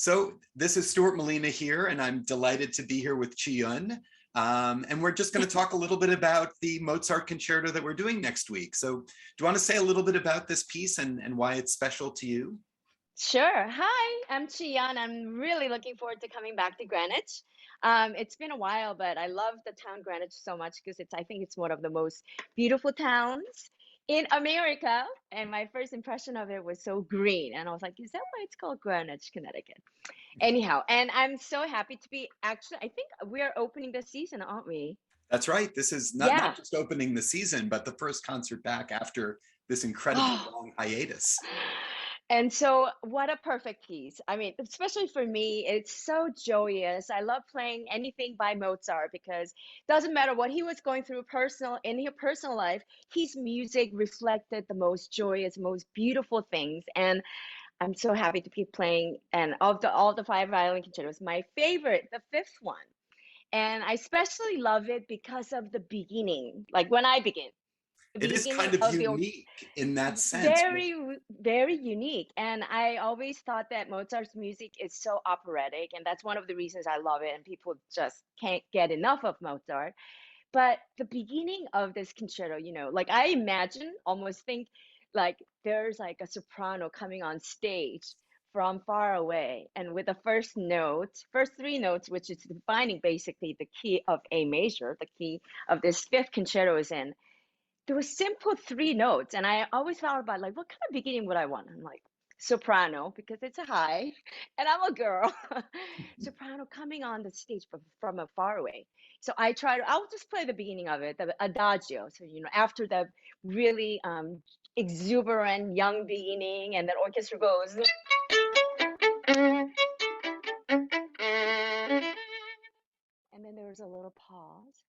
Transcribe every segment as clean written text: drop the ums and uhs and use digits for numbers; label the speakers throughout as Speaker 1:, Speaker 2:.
Speaker 1: So this is Stuart Malina here, and I'm delighted to be here with Chee-Yun. And we're just going to talk a little bit about the Mozart concerto that we're doing next week. So do you want to say a little bit about this piece and why it's special to you?
Speaker 2: Sure. Hi, I'm Chee-Yun. I'm really looking forward to coming back to Greenwich. It's been a while, but I love the town Greenwich so much because I think it's one of the most beautiful towns in America. And my first impression of it was so green. And I was like, is that why it's called Greenwich, Connecticut? Anyhow, and I'm so happy to be I think we are opening the season, aren't we?
Speaker 1: That's right. This is not
Speaker 2: Yeah.
Speaker 1: just opening the season, but the first concert back after this incredibly long hiatus.
Speaker 2: And so, what a perfect piece. I mean, especially for me, it's so joyous. I love playing anything by Mozart because it doesn't matter what he was going through in his personal life, his music reflected the most joyous, most beautiful things. And I'm so happy to be playing. And of all the five violin concertos, my favorite, the fifth one. And I especially love it because of the beginning, like when I begin, the
Speaker 1: It is
Speaker 2: beginning
Speaker 1: kind of
Speaker 2: of the
Speaker 1: unique in that sense.
Speaker 2: very unique. And I always thought that Mozart's music is so operatic, and that's one of the reasons I love it. And people just can't get enough of Mozart. But the beginning of this concerto, like I imagine, almost think like there's like a soprano coming on stage from far away, and with the first three notes, which is defining basically the key of A major, the key of this fifth concerto is in, there was simple three notes, and I always thought about like what kind of beginning would I want? I'm like soprano because it's a high, and I'm a girl. Soprano coming on the stage from a far away. So I'll just play the beginning of it, the Adagio. So after the really exuberant young beginning, and then orchestra goes, and then there was a little pause,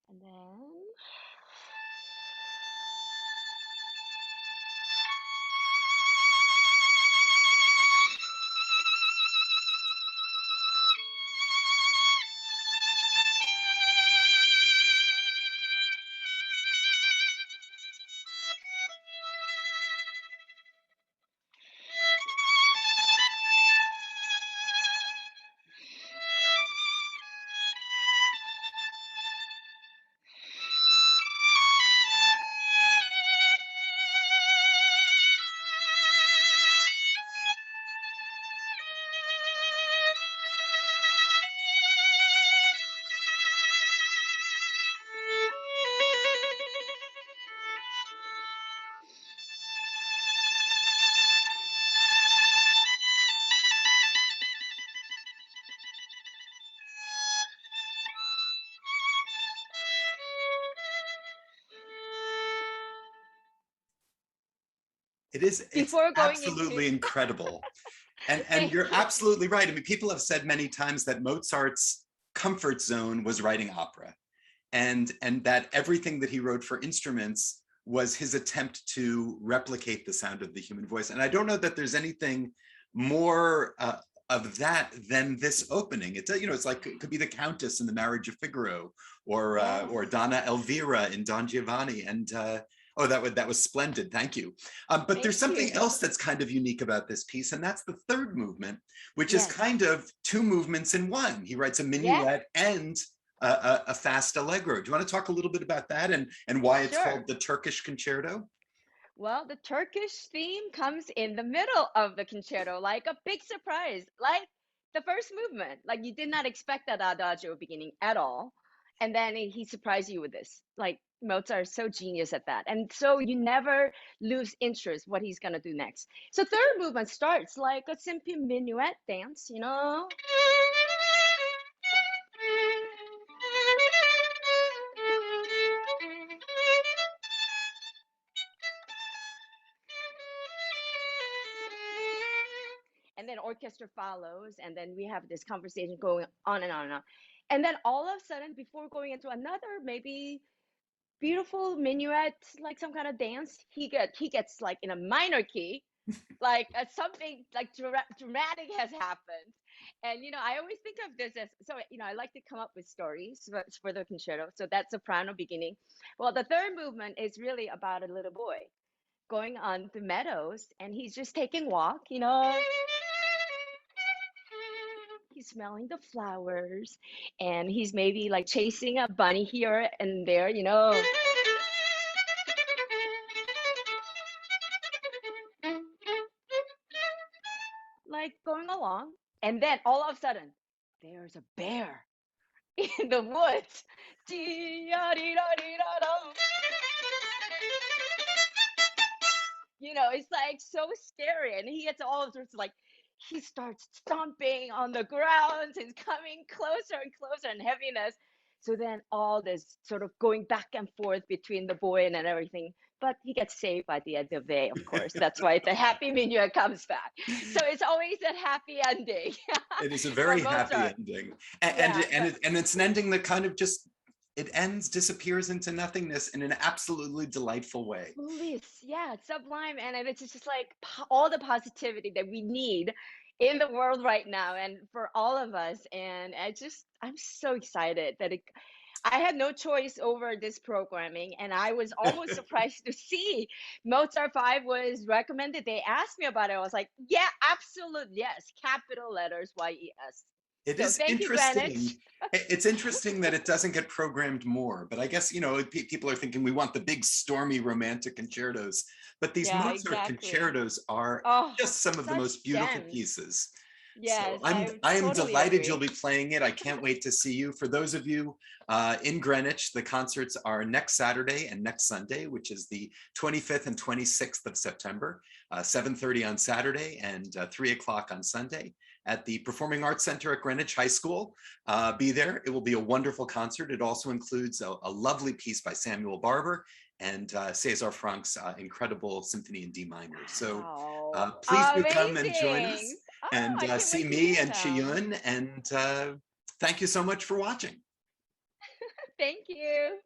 Speaker 2: and then.
Speaker 1: It's
Speaker 2: Before going into
Speaker 1: absolutely incredible. And
Speaker 2: thank
Speaker 1: you're
Speaker 2: you.
Speaker 1: absolutely right. I mean, people have said many times that Mozart's comfort zone was writing opera, and that everything that he wrote for instruments was his attempt to replicate the sound of the human voice. And I don't know that there's anything more of that than this opening. It's it's like it could be the Countess in The Marriage of Figaro, or
Speaker 2: Yes.
Speaker 1: Donna Elvira in Don Giovanni, and oh, that was splendid. Thank you. But there's
Speaker 2: Thank
Speaker 1: something
Speaker 2: you.
Speaker 1: else that's kind of unique about this piece, and that's the third movement, which is
Speaker 2: Yes.
Speaker 1: kind of two movements in one. He writes a
Speaker 2: Yeah,
Speaker 1: minuet and a fast allegro. Do you want to talk a little bit about that and why it's
Speaker 2: sure.
Speaker 1: called the Turkish Concerto?
Speaker 2: Well, the Turkish theme comes in the middle of the concerto, like a big surprise, like the first movement. Like you did not expect that Adagio beginning at all. And then he surprised you with this. Like Mozart is so genius at that. And so you never lose interest what he's gonna do next. So third movement starts like a simple minuet dance. And then orchestra follows, and then we have this conversation going on and on and on. And then all of a sudden, before going into another maybe beautiful minuet, like some kind of dance, he gets like in a minor key, like something like dramatic has happened. And I always think of this as, so I like to come up with stories for the concerto. So that soprano beginning. Well, the third movement is really about a little boy going on the meadows, and he's just taking walk. he's smelling the flowers, and he's maybe like chasing a bunny here and there, like going along. And then all of a sudden, there's a bear in the woods. It's like so scary. And he gets all sorts of like, he starts stomping on the ground. He's coming closer and closer and heaviness. So then all this sort of going back and forth between the boy and everything. But he gets saved by the end of the day, of course. That's why the happy minuet comes back. So it's always a happy ending
Speaker 1: It is a
Speaker 2: for
Speaker 1: very happy
Speaker 2: Mozart.
Speaker 1: ending.
Speaker 2: Yeah,
Speaker 1: And it's an ending that kind of just, it ends, disappears into nothingness in an absolutely delightful way.
Speaker 2: bliss, yeah, it's sublime, and it's just like all the positivity that we need in the world right now, and for all of us. And I'm so excited that I had no choice over this programming, and I was almost surprised to see Mozart 5 was recommended. They asked me about it. I was like, yeah, absolutely, yes, capital letters YES.
Speaker 1: It
Speaker 2: So
Speaker 1: is
Speaker 2: thank you,
Speaker 1: interesting.
Speaker 2: Greenwich.
Speaker 1: It's interesting that it doesn't get programmed more, but I guess, people are thinking we want the big stormy romantic concertos, but these
Speaker 2: Yeah,
Speaker 1: Mozart
Speaker 2: exactly.
Speaker 1: concertos are
Speaker 2: Oh,
Speaker 1: just some of the
Speaker 2: such
Speaker 1: most beautiful
Speaker 2: gems.
Speaker 1: pieces. So
Speaker 2: Yes,
Speaker 1: I'm
Speaker 2: I
Speaker 1: I am
Speaker 2: totally
Speaker 1: delighted you'll
Speaker 2: agree.
Speaker 1: be playing it. I can't wait to see you. For those of you in Greenwich, the concerts are next Saturday and next Sunday, which is the 25th and 26th of September, 7:30 on Saturday and 3 o'clock on Sunday at the Performing Arts Center at Greenwich High School. Be there. It will be a wonderful concert. It also includes a lovely piece by Samuel Barber and Cesar Franck's incredible symphony in D minor. So
Speaker 2: Wow.
Speaker 1: please do come and join
Speaker 2: Amazing.
Speaker 1: us
Speaker 2: Oh,
Speaker 1: and
Speaker 2: I can't
Speaker 1: see
Speaker 2: wait to
Speaker 1: me
Speaker 2: hear
Speaker 1: and
Speaker 2: them.
Speaker 1: Chee-Yun. And thank you so much for watching.
Speaker 2: Thank you.